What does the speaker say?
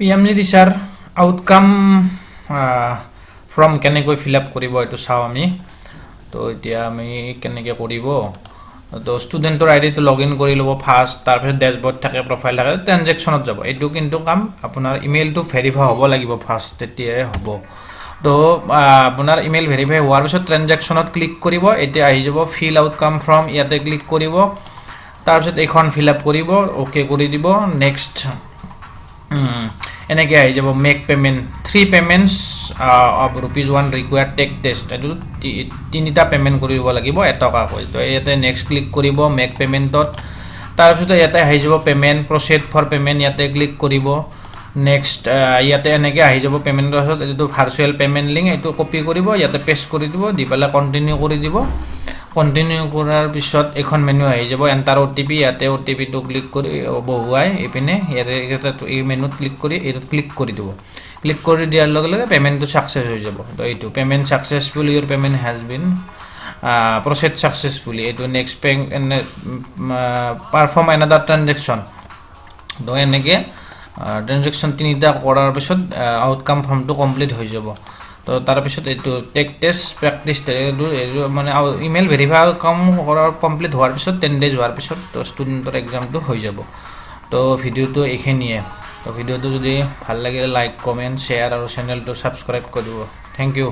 Pmgdishar outcome from কেনেকৈ fill up কৰিব এটো চাও আমি তো এতিয়া আমি কেনেকৈ কৰিব তো স্টুডেন্টৰ আইডিটো লগইন কৰি লব ফাৰ্স্ট তাৰ পিছত ড্যাশবোৰ্ড থাকে প্ৰফাইল থাকে ট্ৰানজেকশনত যাব এটো কিন্তু কাম আপোনাৰ ইমেইলটো ভেৰিফাই হ'ব লাগিব ফাৰ্স্ট তেতিয়াহে হ'ব তো আপোনাৰ ইমেইল ভেৰিফাই হোৱাৰ পিছত ট্ৰানজেকশনত ক্লিক কৰিব এতিয়া আহি যাব ফিল আউটকাম ফ্ৰম ইয়াতে ক্লিক কৰিব তাৰ পিছত এখন ফিল আপ কৰিব ওকে কৰি দিব নেক্সট এনেকৈ আহি যাব make payment 3 payments of ₹1 required take test এটো তিনিটা পেমেন্ট কৰিব লাগিব এটকা কৈ তো ইয়াতে নেক্সট ক্লিক কৰিব মেক পেমেন্টত তাৰ পিছত ইয়াতে আহি যাব পেমেন্ট প্ৰসিড ফৰ পেমেন্ট ইয়াতে ক্লিক কৰিব নেক্সট ইয়াতে এনেকৈ আহি যাব পেমেন্টৰ পিছত এটো ভাৰ্চুৱেল পেমেন্ট লিংক এটো কপি কৰিব ইয়াতে পেস্ট কৰি দিব দি পেলাই কন্টিনিউ কৰি দিব কন্টিনিউ কৰাৰ পিছত এখন মেনু আহি যাব এন্টাৰ ওটিপি ইয়াতে ওটিপি টো ক্লিক কৰি বহুৱাই এপিনে ইয়াতে এই মেনুত ক্লিক কৰি এটো ক্লিক কৰি দিব ক্লিক কৰি দিয়াৰ লগে লগে পেমেন্টটো সাকসেস হৈ যাব তো এইটো payment successful your payment has been process successfully এটো নেক্সট পারফর্ম অ্যানাদার ট্রানজেকশন তো এনেকে ট্রানজেকশন তিনিটা কৰাৰ পিছত আউটকাম ফৰ্মটো কমপ্লিট হৈ যাব তো তাৰ পিছত এটো টেক টেষ্ট প্ৰ্যাকটিছ মানে ইমেইল ভেৰিফাই কাম কৰাৰ কমপ্লিট হোৱাৰ পিছত 10 ডেজ হোৱাৰ পিছত তো ষ্টুডেন্টৰ এক্সামটো হৈ যাব তো ভিডিওটো এইখিনিয়ে তো ভিডিওটো যদি ভাল লাগিলে লাইক কমেন্ট শেয়াৰ আৰু চেনেলটো সাবস্ক্ৰাইব কৰিব থ্যাংক ইউ